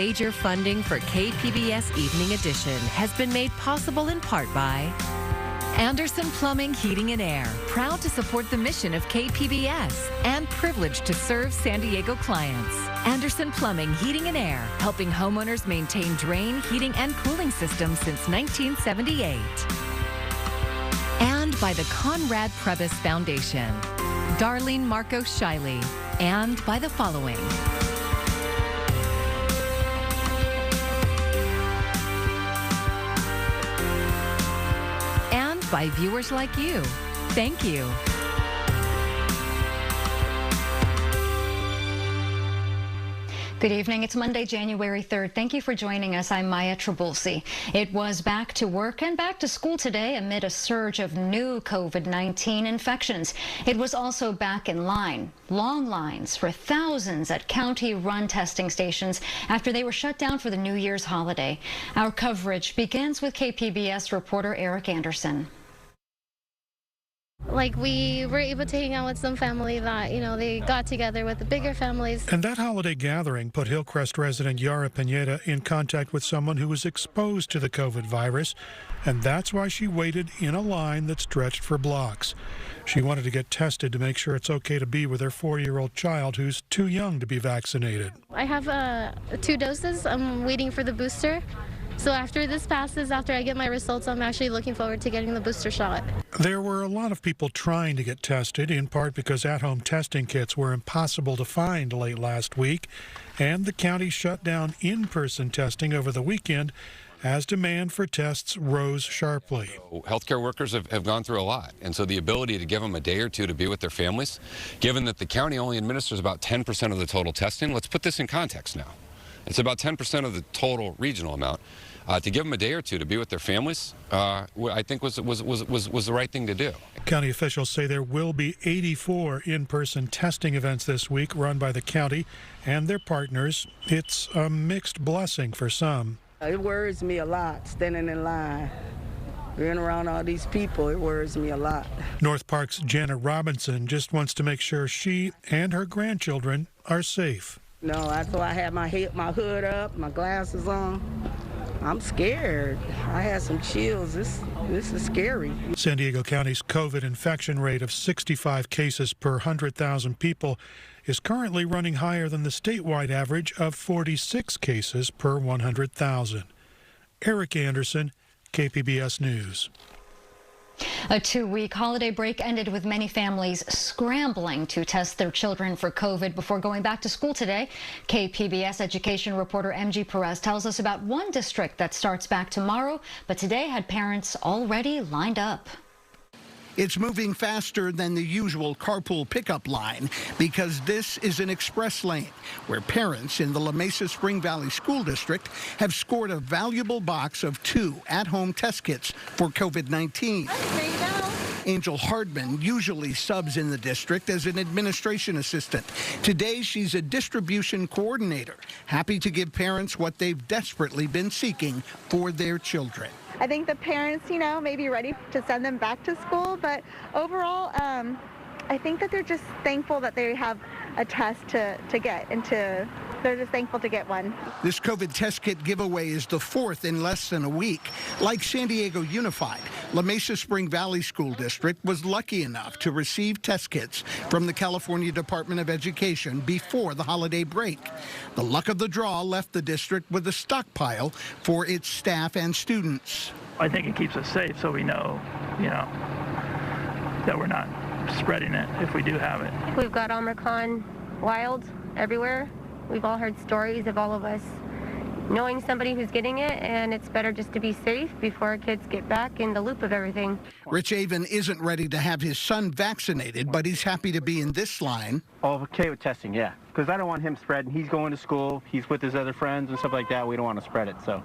Major funding for KPBS Evening Edition has been made possible in part by Anderson Plumbing, Heating and Air, proud to support the mission of KPBS and privileged to serve San Diego clients. Anderson Plumbing, Heating and Air, helping homeowners maintain drain, heating, and cooling systems since 1978. And by the Conrad Prebys Foundation, Darlene Marco Shiley, and by the following. By viewers like you. Thank you. Good evening. It's Monday, January 3rd. Thank you for joining us. I'm Maya Trabulsi. It was back to work and back to school today amid a surge of new COVID-19 infections. It was also back in line. Long lines for thousands at county-run testing stations after they were shut down for the New Year's holiday. Our coverage begins with KPBS reporter Eric Anderson. Like, we were able to hang out with some family that, they got together with the bigger families. And that holiday gathering put Hillcrest resident Yara Pineda in contact with someone who was exposed to the COVID virus, and that's why she waited in a line that stretched for blocks. She wanted to get tested to make sure it's okay to be with her 4-year-old child who's too young to be vaccinated. I have 2 doses. I'm waiting for the booster. So after this passes, after I get my results, I'm actually looking forward to getting the booster shot. There were a lot of people trying to get tested, in part because at-home testing kits were impossible to find late last week, and the county shut down in-person testing over the weekend as demand for tests rose sharply. Healthcare workers have gone through a lot, and so the ability to give them a day or two to be with their families, given that the county only administers about 10% of the total testing, let's put this in context now. It's about 10% of the total regional amount. To give them a day or two to be with their families, I think was the right thing to do. County officials say there will be 84 in-person testing events this week run by the county and their partners. It's a mixed blessing for some. It worries me a lot, standing in line. Being around all these people, it worries me a lot. North Park's Janet Robinson just wants to make sure she and her grandchildren are safe. No, that's why I had my hood up, my glasses on. I'm scared. I had some chills. This is scary. San Diego County's COVID infection rate of 65 cases per 100,000 people is currently running higher than the statewide average of 46 cases per 100,000. Eric Anderson, KPBS News. A 2-week holiday break ended with many families scrambling to test their children for COVID before going back to school today. KPBS education reporter MG Perez tells us about one district that starts back tomorrow, but today had parents already lined up. It's moving faster than the usual carpool pickup line because this is an express lane where parents in the La Mesa Spring Valley School District have scored a valuable box of 2 at-home test kits for COVID-19. There you go. Angel Hardman usually subs in the district as an administration assistant. Today, she's a distribution coordinator, happy to give parents what they've desperately been seeking for their children. I think the parents, may be ready to send them back to school, but overall, I think that they're just thankful that they have a test to get, and they're just thankful to get one. This COVID test kit giveaway is the 4th in less than a week. Like San Diego Unified, La Mesa Spring Valley School District was lucky enough to receive test kits from the California Department of Education before the holiday break. The luck of the draw left the district with a stockpile for its staff and students. I think it keeps us safe so we know, that we're not spreading it if we do have it. We've got Omicron wild everywhere. We've all heard stories of all of us knowing somebody who's getting it, and it's better just to be safe before our kids get back in the loop of everything. Rich Avon isn't ready to have his son vaccinated, but he's happy to be in this line. Oh, okay with testing, yeah. Because I don't want him spreading. He's going to school. He's with his other friends and stuff like that. We don't want to spread it, so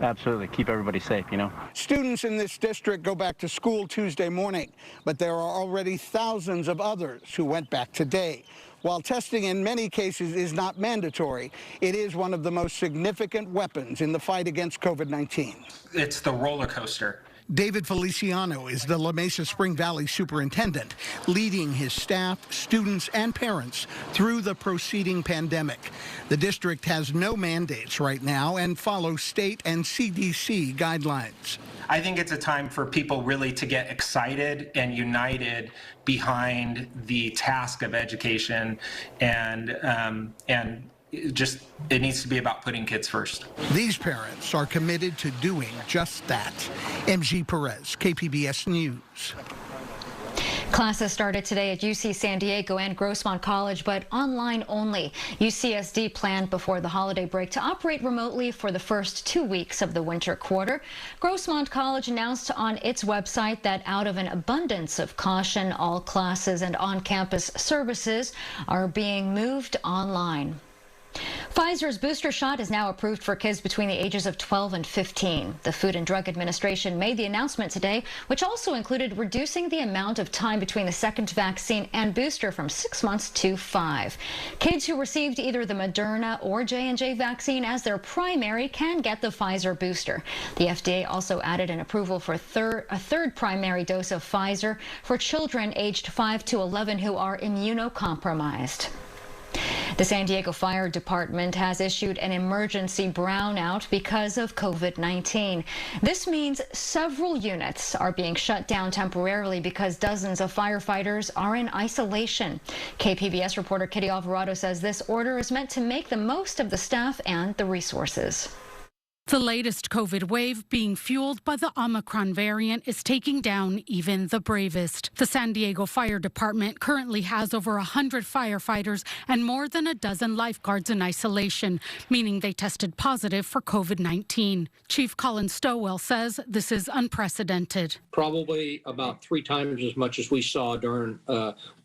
absolutely keep everybody safe, Students in this district go back to school Tuesday morning, but there are already thousands of others who went back today. While testing in many cases is not mandatory, it is one of the most significant weapons in the fight against COVID-19. It's the roller coaster. David Feliciano is the La Mesa Spring Valley superintendent, leading his staff, students, and parents through the proceeding pandemic. The district has no mandates right now and follows state and CDC guidelines. I think it's a time for people really to get excited and united behind the task of education, and it needs to be about putting kids first. These parents are committed to doing just that. MG Perez, KPBS News. Classes started today at UC San Diego and Grossmont College, but online only. UCSD planned before the holiday break to operate remotely for the first 2 weeks of the winter quarter. Grossmont College announced on its website that out of an abundance of caution, all classes and on-campus services are being moved online. Pfizer's booster shot is now approved for kids between the ages of 12 and 15. The Food and Drug Administration made the announcement today, which also included reducing the amount of time between the second vaccine and booster from 6 months to 5. Kids who received either the Moderna or J&J vaccine as their primary can get the Pfizer booster. The FDA also added an approval for a third primary dose of Pfizer for children aged 5 to 11 who are immunocompromised. The San Diego Fire Department has issued an emergency brownout because of COVID-19. This means several units are being shut down temporarily because dozens of firefighters are in isolation. KPBS reporter Kitty Alvarado says this order is meant to make the most of the staff and the resources. The latest COVID wave, being fueled by the Omicron variant, is taking down even the bravest. The San Diego Fire Department currently has over 100 firefighters and more than a dozen lifeguards in isolation, meaning they tested positive for COVID-19. Chief Colin Stowell says this is unprecedented. Probably about 3 times as much as we saw during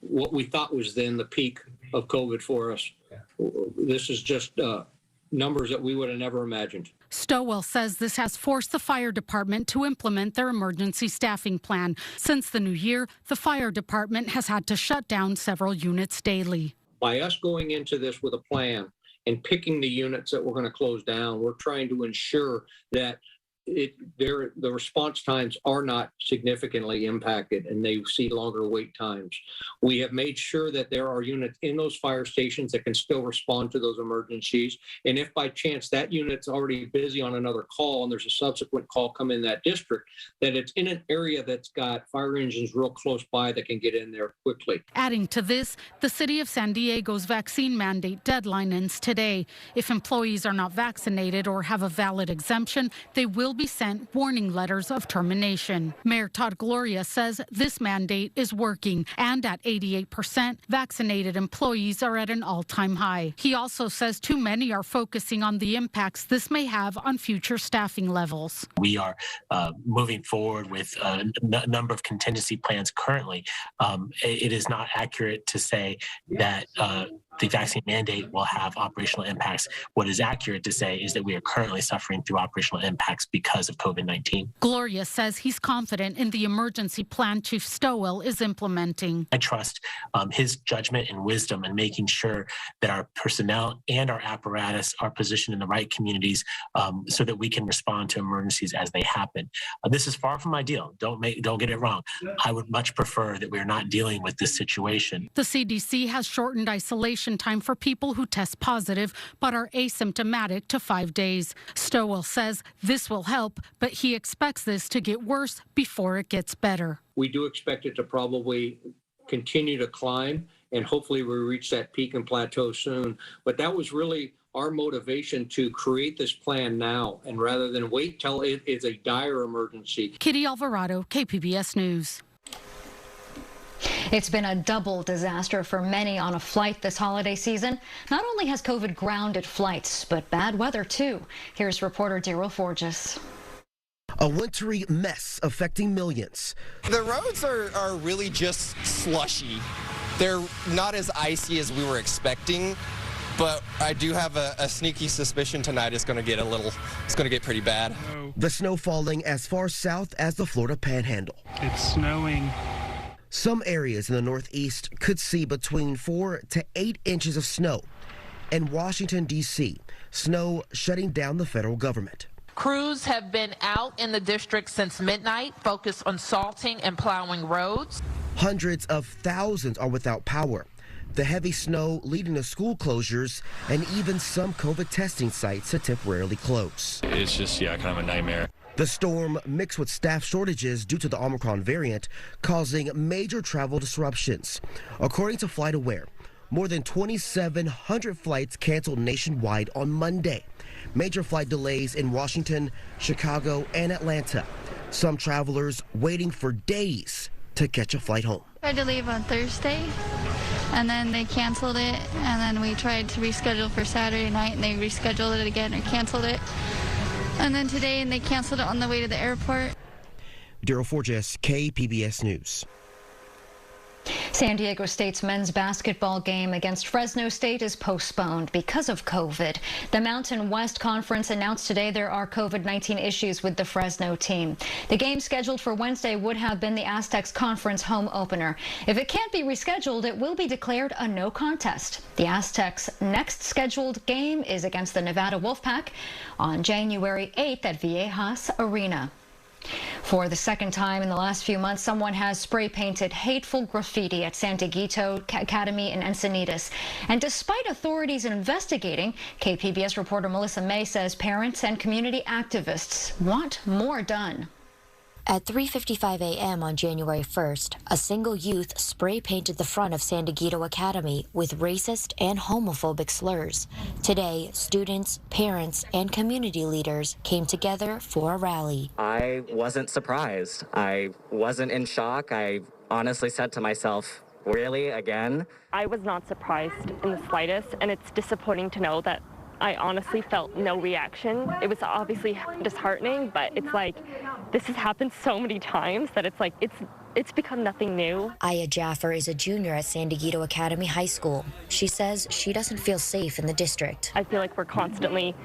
what we thought was then the peak of COVID for us. This is just numbers that we would have never imagined. Stowell says this has forced the fire department to implement their emergency staffing plan. Since the new year, the fire department has had to shut down several units daily. By us going into this with a plan and picking the units that we're going to close down, we're trying to ensure that the response times are not significantly impacted and they see longer wait times. We have made sure that there are units in those fire stations that can still respond to those emergencies. And if by chance that unit's already busy on another call and there's a subsequent call come in that district, that it's in an area that's got fire engines real close by that can get in there quickly. Adding to this, the city of San Diego's vaccine mandate deadline ends today. If employees are not vaccinated or have a valid exemption, they will be sent warning letters of termination. Mayor Todd Gloria says this mandate is working, and at 88%, vaccinated employees are at an all-time high. He also says too many are focusing on the impacts this may have on future staffing levels. We are moving forward with a number of contingency plans currently. It is not accurate to say that the vaccine mandate will have operational impacts. What is accurate to say is that we are currently suffering through operational impacts because of COVID-19. Gloria says he's confident in the emergency plan Chief Stowell is implementing. I trust his judgment and wisdom in making sure that our personnel and our apparatus are positioned in the right communities so that we can respond to emergencies as they happen. This is far from ideal. Don't get it wrong. I would much prefer that we are not dealing with this situation. The CDC has shortened isolation time for people who test positive but are asymptomatic to 5 days. Stowell says this will help, but he expects this to get worse before it gets better. We do expect it to probably continue to climb, and hopefully we reach that peak and plateau soon. But that was really our motivation to create this plan now, and rather than wait till it is a dire emergency. Kitty Alvarado, KPBS News. It's been a double disaster for many on a flight this holiday season. Not only has COVID grounded flights, but bad weather too. Here's reporter Daryl Forges. A wintry mess affecting millions. The roads are really just slushy. They're not as icy as we were expecting, but I do have a sneaky suspicion tonight it's going to get pretty bad. The snow falling as far south as the Florida Panhandle. It's snowing. Some areas in the Northeast could see between 4 to 8 inches of snow. In Washington, D.C., snow shutting down the federal government. Crews have been out in the district since midnight, focused on salting and plowing roads. Hundreds of thousands are without power. The heavy snow leading to school closures and even some COVID testing sites to temporarily close. It's just, kind of a nightmare. The storm mixed with staff shortages due to the Omicron variant causing major travel disruptions. According to FlightAware, more than 2,700 flights canceled nationwide on Monday. Major flight delays in Washington, Chicago, and Atlanta. Some travelers waiting for days to catch a flight home. I tried to leave on Thursday, and then they canceled it, and then we tried to reschedule for Saturday night, and they rescheduled it again or canceled it. And then today, and they canceled it on the way to the airport. Daryl Forges, KPBS News. San Diego State's men's basketball game against Fresno State is postponed because of COVID. The Mountain West Conference announced today there are COVID-19 issues with the Fresno team. The game scheduled for Wednesday would have been the Aztecs Conference home opener. If it can't be rescheduled, it will be declared a no contest. The Aztecs' next scheduled game is against the Nevada Wolfpack on January 8th at Viejas Arena. For the second time in the last few months, someone has spray painted hateful graffiti at San Dieguito Academy in Encinitas. And despite authorities investigating, KPBS reporter Melissa May says parents and community activists want more done. At 3:55 a.m. on January 1st, a single youth spray-painted the front of San Dieguito Academy with racist and homophobic slurs. Today, students, parents, and community leaders came together for a rally. I wasn't surprised. I wasn't in shock. I honestly said to myself, really, again? I was not surprised in the slightest, and it's disappointing to know that I honestly felt no reaction. It was obviously disheartening, but it's like this has happened so many times that it's like it's become nothing new. Aya Jaffer is a junior at San Dieguito Academy High School. She says she doesn't feel safe in the district. I feel like we're constantly,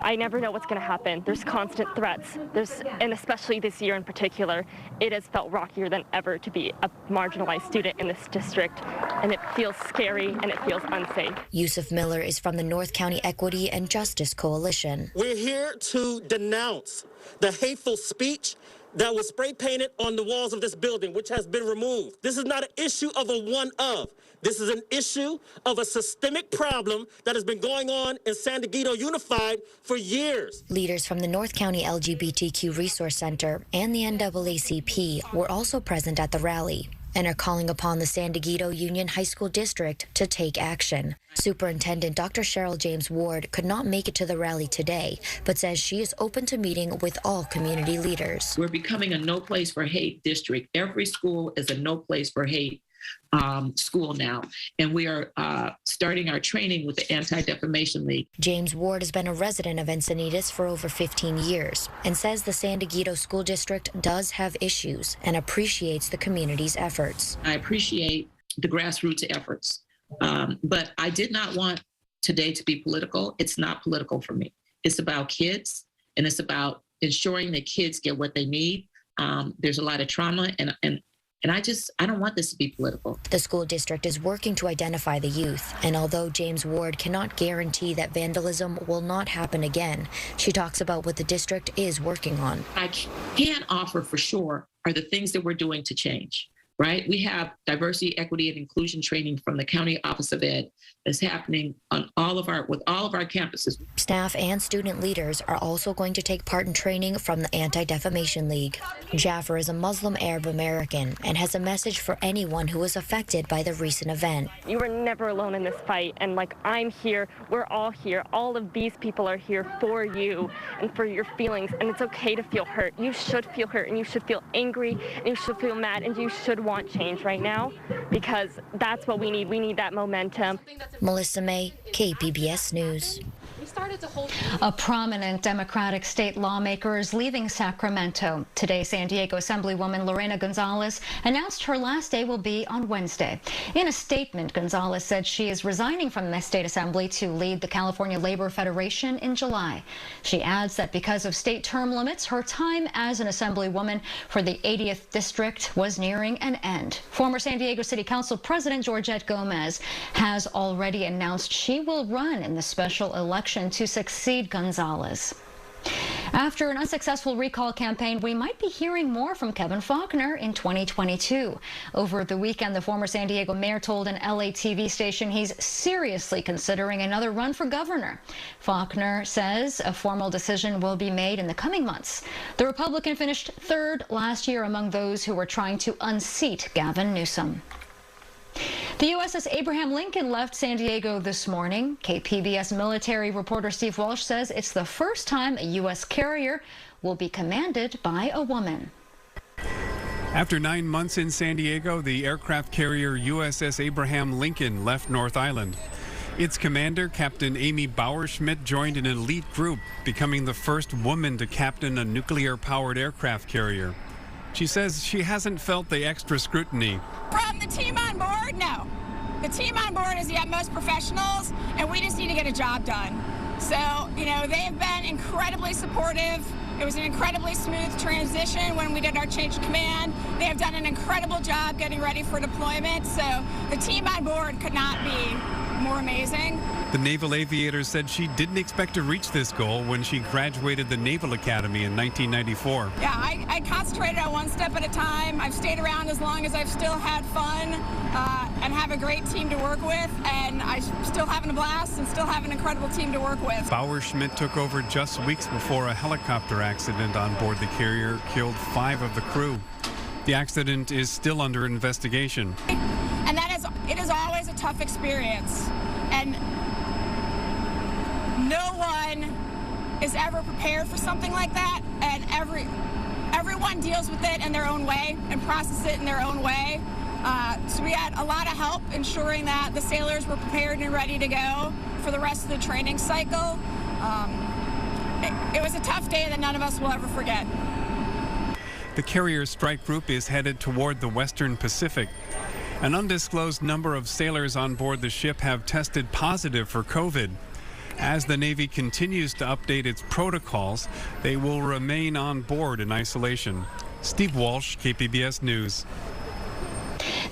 I never know what's going to happen. There's constant threats. And especially this year in particular, it has felt rockier than ever to be a marginalized student in this district. And it feels scary and it feels unsafe. Yusuf Miller is from the North County Equity and Justice Coalition. We're here to denounce the hateful speech that was spray painted on the walls of this building, which has been removed. This is not an issue of a one-of. This is an issue of a systemic problem that has been going on in San Dieguito Unified for years. Leaders from the North County LGBTQ Resource Center and the NAACP were also present at the rally and are calling upon the San Dieguito Union High School District to take action. Superintendent Dr. Cheryl James Ward could not make it to the rally today, but says she is open to meeting with all community leaders. We're becoming a no place for hate district. Every school is a no place for hate school now, and we are starting our training with the Anti-Defamation League. James Ward has been a resident of Encinitas for over 15 years and says the San Dieguito School District does have issues and appreciates the community's efforts. I appreciate the grassroots efforts, but I did not want today to be political. It's not political for me. It's about kids, and it's about ensuring that kids get what they need. There's a lot of trauma, and I don't want this to be political. The school district is working to identify the youth, and although James Ward cannot guarantee that vandalism will not happen again, she talks about what the district is working on. I can offer for sure are the things that we're doing to change, right? We have diversity, equity, and inclusion training from the County Office of Ed that's happening on with all of our campuses. Staff and student leaders are also going to take part in training from the Anti-Defamation League. Jaffer is a Muslim Arab American and has a message for anyone who was affected by the recent event. You are never alone in this fight, and I'm here, we're all here. All of these people are here for you and for your feelings, and it's okay to feel hurt. You should feel hurt, and you should feel angry, and you should feel mad, and you should want change right now, because that's what we need. We need that momentum. Melissa May, KPBS News. A prominent Democratic state lawmaker is leaving Sacramento. Today, San Diego Assemblywoman Lorena Gonzalez announced her last day will be on Wednesday. In a statement, Gonzalez said she is resigning from the state assembly to lead the California Labor Federation in July. She adds that because of state term limits, her time as an assemblywoman for the 80th district was nearing an end. Former San Diego City Council President Georgette Gomez has already announced she will run in the special election to succeed Gonzalez. After an unsuccessful recall campaign, we might be hearing more from Kevin Faulconer in 2022. Over the weekend, the former San Diego mayor told an LA TV station he's seriously considering another run for governor. Faulconer says a formal decision will be made in the coming months. The Republican finished third last year among those who were trying to unseat Gavin Newsom. The USS Abraham Lincoln left San Diego this morning. KPBS military reporter Steve Walsh says it's the first time a U.S. carrier will be commanded by a woman. After 9 months in San Diego, the aircraft carrier USS Abraham Lincoln left North Island. Its commander, Captain Amy Bauerschmidt, joined an elite group, becoming the first woman to captain a nuclear-powered aircraft carrier. She says she hasn't felt the extra scrutiny. From the team on board, no. The team on board is the utmost professionals, and we just need to get a job done. So, they have been incredibly supportive. It was an incredibly smooth transition when we did our change of command. They have done an incredible job getting ready for deployment, so the team on board could not be more amazing. The naval aviator said she didn't expect to reach this goal when she graduated the Naval Academy in 1994. Yeah, I concentrated on one step at a time. I've stayed around as long as I've still had fun and have a great team to work with, and I'm still having a blast and still have an incredible team to work with. Bauerschmidt took over just weeks before a helicopter accident on board the carrier killed 5 of the crew. The accident is still under investigation. And it is always a tough experience, and no one is ever prepared for something like that, and everyone deals with it in their own way and processes it in their own way. So we had a lot of help ensuring that the sailors were prepared and ready to go for the rest of the training cycle. It was a tough day that none of us will ever forget. The carrier strike group is headed toward the Western Pacific. An undisclosed number of sailors on board the ship have tested positive for COVID. As the Navy continues to update its protocols, they will remain on board in isolation. Steve Walsh, KPBS News.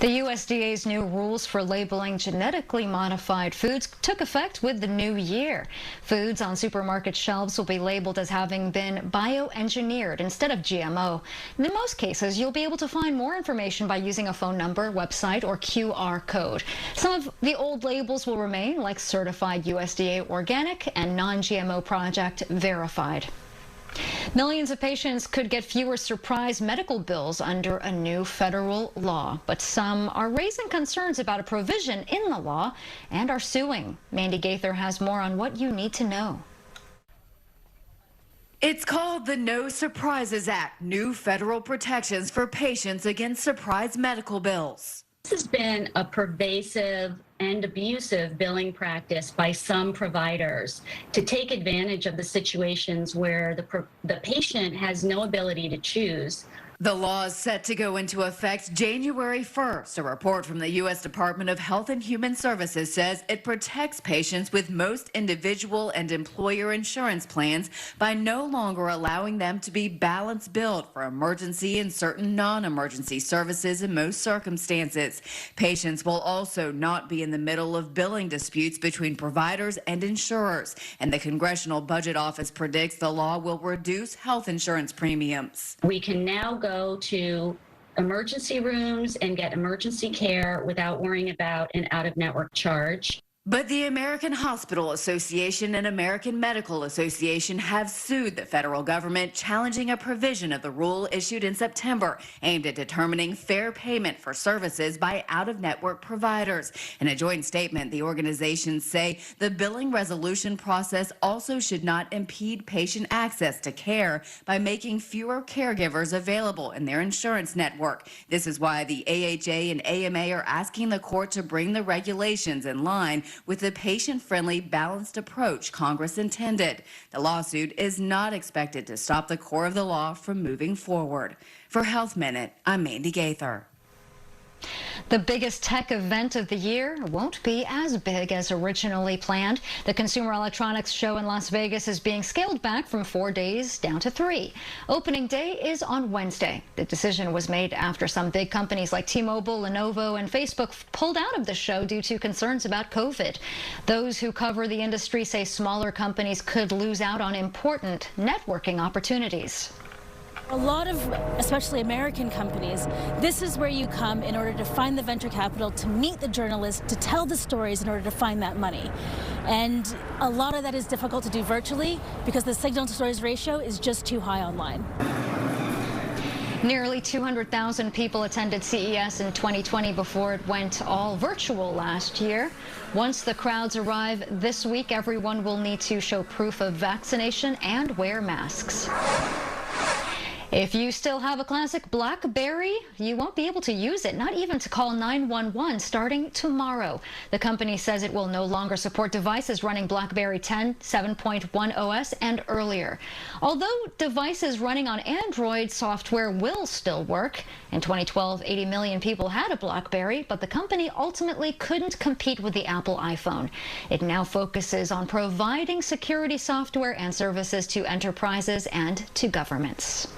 The USDA's new rules for labeling genetically modified foods took effect with the new year. Foods on supermarket shelves will be labeled as having been bioengineered instead of GMO. And in most cases, you'll be able to find more information by using a phone number, website, or QR code. Some of the old labels will remain, like certified USDA organic and non-GMO project verified. Millions of patients could get fewer surprise medical bills under a new federal law, but some are raising concerns about a provision in the law and are suing. Mandy Gaither has more on what you need to know. It's called the No Surprises Act, new federal protections for patients against surprise medical bills. This has been a pervasive and abusive billing practice by some providers to take advantage of the situations where the patient has no ability to choose. The law is set to go into effect January 1st. A report from the U.S. Department of Health and Human Services says it protects patients with most individual and employer insurance plans by no longer allowing them to be balance billed for emergency and certain non-emergency services in most circumstances. Patients will also not be in the middle of billing disputes between providers and insurers, and the Congressional Budget Office predicts the law will reduce health insurance premiums. We can now go to emergency rooms and get emergency care without worrying about an out-of-network charge. But the American Hospital Association and American Medical Association have sued the federal government, challenging a provision of the rule issued in September aimed at determining fair payment for services by out-of-network providers. In a joint statement, the organizations say the billing resolution process also should not impede patient access to care by making fewer caregivers available in their insurance network. This is why the AHA and AMA are asking the court to bring the regulations in line with the patient-friendly, balanced approach Congress intended. The lawsuit is not expected to stop the core of the law from moving forward. For Health Minute, I'm Mandy Gaither. The biggest tech event of the year won't be as big as originally planned. The Consumer Electronics Show in Las Vegas is being scaled back from 4 days down to 3. Opening day is on Wednesday. The decision was made after some big companies like T-Mobile, Lenovo, and Facebook pulled out of the show due to concerns about COVID. Those who cover the industry say smaller companies could lose out on important networking opportunities. A lot of, especially American companies, this is where you come in order to find the venture capital, to meet the journalists, to tell the stories in order to find that money. And a lot of that is difficult to do virtually because the signal to noise ratio is just too high online. Nearly 200,000 people attended CES in 2020 before it went all virtual last year. Once the crowds arrive this week, everyone will need to show proof of vaccination and wear masks. If you still have a classic Blackberry, you won't be able to use it, not even to call 911 starting tomorrow. The company says it will no longer support devices running Blackberry 10, 7.1 OS and earlier. Although devices running on Android software will still work. In 2012, 80 million people had a Blackberry, but the company ultimately couldn't compete with the Apple iPhone. It now focuses on providing security software and services to enterprises and to governments.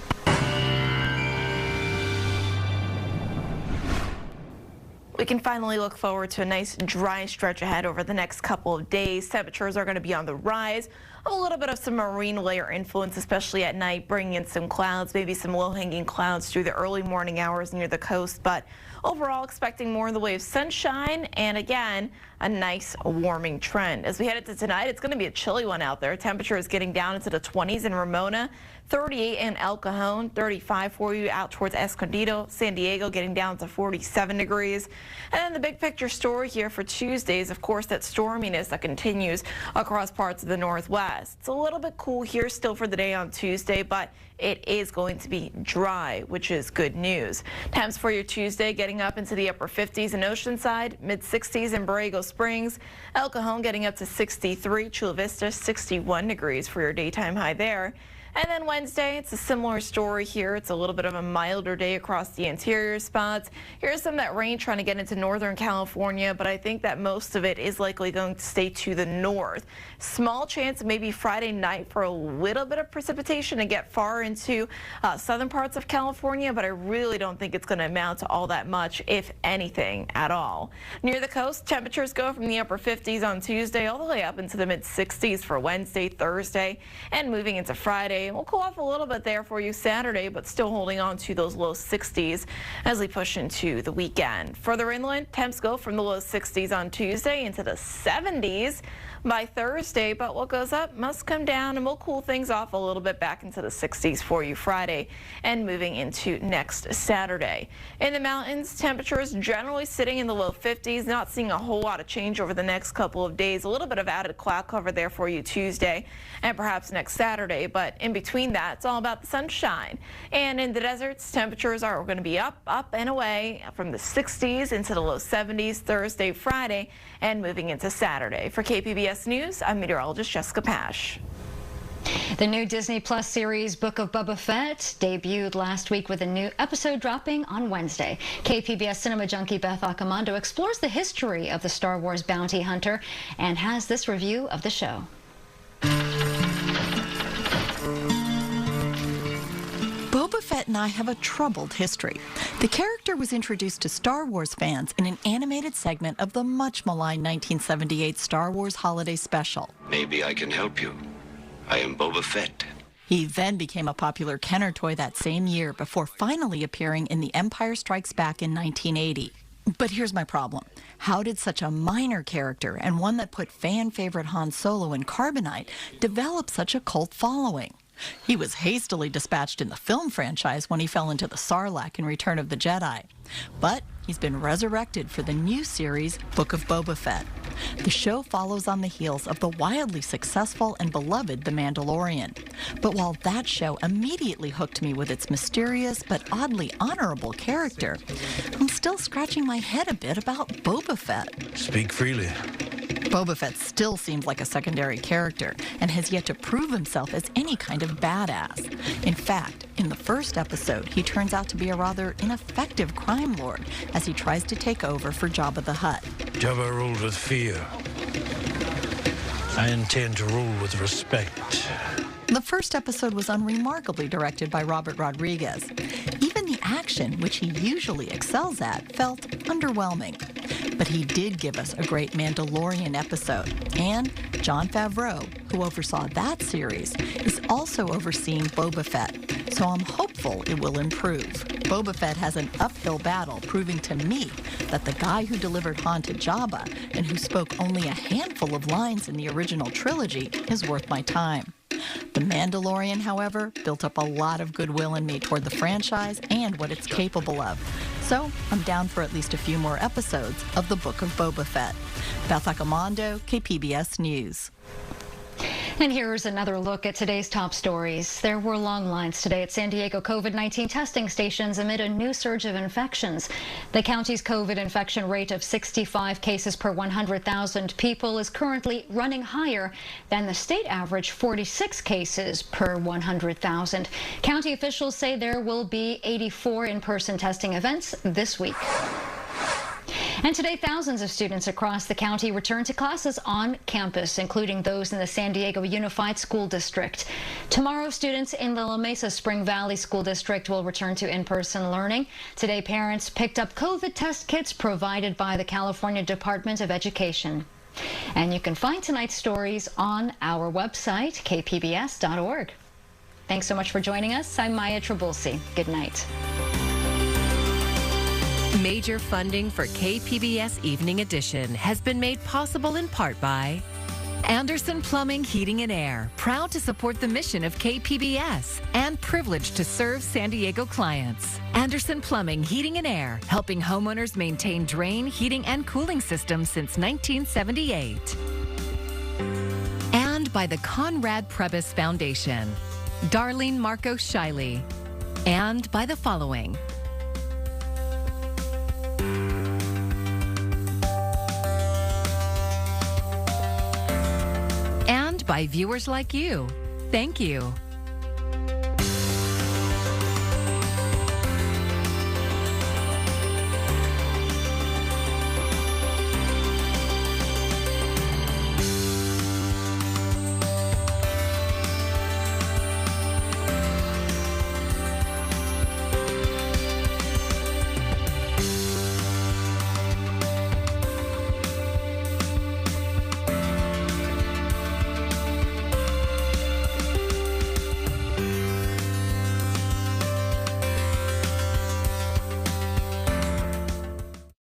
We can finally look forward to a nice dry stretch ahead over the next couple of days. Temperatures are going to be on the rise. A little bit of some marine layer influence, especially at night, bringing in some clouds, maybe some low-hanging clouds through the early morning hours near the coast. But overall, expecting more in the way of sunshine and, again, a nice warming trend. As we head into tonight, it's going to be a chilly one out there. Temperature is getting down into the 20s in Ramona, 38 in El Cajon, 35 for you out towards Escondido. San Diego getting down to 47 degrees. And then the big picture story here for Tuesday is, of course, that storminess that continues across parts of the Northwest. It's a little bit cool here still for the day on Tuesday, but it is going to be dry, which is good news. Temps for your Tuesday getting up into the upper 50s in Oceanside, mid-60s in Borrego Springs, El Cajon getting up to 63, Chula Vista 61 degrees for your daytime high there. And then Wednesday, it's a similar story here. It's a little bit of a milder day across the interior spots. Here's some of that rain trying to get into Northern California, but I think that most of it is likely going to stay to the north. Small chance maybe Friday night for a little bit of precipitation and get far into southern parts of California, but I really don't think it's going to amount to all that much, if anything at all. Near the coast, temperatures go from the upper 50s on Tuesday all the way up into the mid-60s for Wednesday, Thursday, and moving into Friday. We'll cool off a little bit there for you Saturday, but still holding on to those low 60s as we push into the weekend. Further inland, temps go from the low 60s on Tuesday into the 70s by Thursday, but what goes up must come down, and we'll cool things off a little bit back into the 60s for you Friday and moving into next Saturday. In the mountains, temperatures generally sitting in the low 50s, not seeing a whole lot of change over the next couple of days. A little bit of added cloud cover there for you Tuesday and perhaps next Saturday, but in between that, it's all about the sunshine. And in the deserts, temperatures are going to be up and away from the 60s into the low 70s Thursday, Friday, and moving into Saturday. For KPBS News, I'm meteorologist Jessica Pash. The new Disney Plus series Book of Boba Fett debuted last week with a new episode dropping on Wednesday. KPBS cinema junkie Beth Accomando explores the history of the Star Wars bounty hunter and has this review of the show. Boba Fett and I have a troubled history. The character was introduced to Star Wars fans in an animated segment of the much maligned 1978 Star Wars Holiday Special. Maybe I can help you. I am Boba Fett. He then became a popular Kenner toy that same year before finally appearing in The Empire Strikes Back in 1980. But here's my problem. How did such a minor character, and one that put fan-favorite Han Solo in carbonite, develop such a cult following? He was hastily dispatched in the film franchise when he fell into the Sarlacc in Return of the Jedi. But he's been resurrected for the new series, Book of Boba Fett. The show follows on the heels of the wildly successful and beloved The Mandalorian. But while that show immediately hooked me with its mysterious but oddly honorable character, I'm still scratching my head a bit about Boba Fett. Speak freely. Boba Fett still seems like a secondary character and has yet to prove himself as any kind of badass. In fact, in the first episode, he turns out to be a rather ineffective crime lord as he tries to take over for Jabba the Hutt. Jabba ruled with fear. I intend to rule with respect. The first episode was unremarkably directed by Robert Rodriguez. Even the action, which he usually excels at, felt underwhelming. But he did give us a great Mandalorian episode. And Jon Favreau, who oversaw that series, is also overseeing Boba Fett. So I'm hopeful it will improve. Boba Fett has an uphill battle, proving to me that the guy who delivered Han to Jabba and who spoke only a handful of lines in the original trilogy is worth my time. The Mandalorian, however, built up a lot of goodwill in me toward the franchise and what it's capable of. So I'm down for at least a few more episodes of The Book of Boba Fett. Beth Accomando, KPBS News. And here's another look at today's top stories. There were long lines today at San Diego COVID-19 testing stations amid a new surge of infections. The county's COVID infection rate of 65 cases per 100,000 people is currently running higher than the state average 46 cases per 100,000. County officials say there will be 84 in-person testing events this week. And today, thousands of students across the county return to classes on campus, including those in the San Diego Unified School District. Tomorrow, students in the La Mesa Spring Valley School District will return to in-person learning. Today, parents picked up COVID test kits provided by the California Department of Education. And you can find tonight's stories on our website, kpbs.org. Thanks so much for joining us. I'm Maya Trabulsi. Good night. Major funding for KPBS Evening Edition has been made possible in part by Anderson Plumbing, Heating and Air, proud to support the mission of KPBS and privileged to serve San Diego clients. Anderson Plumbing, Heating and Air, helping homeowners maintain drain, heating, and cooling systems since 1978. And by the Conrad Prebys Foundation, Darlene Marco Shiley. And by the following: by viewers like you. Thank you.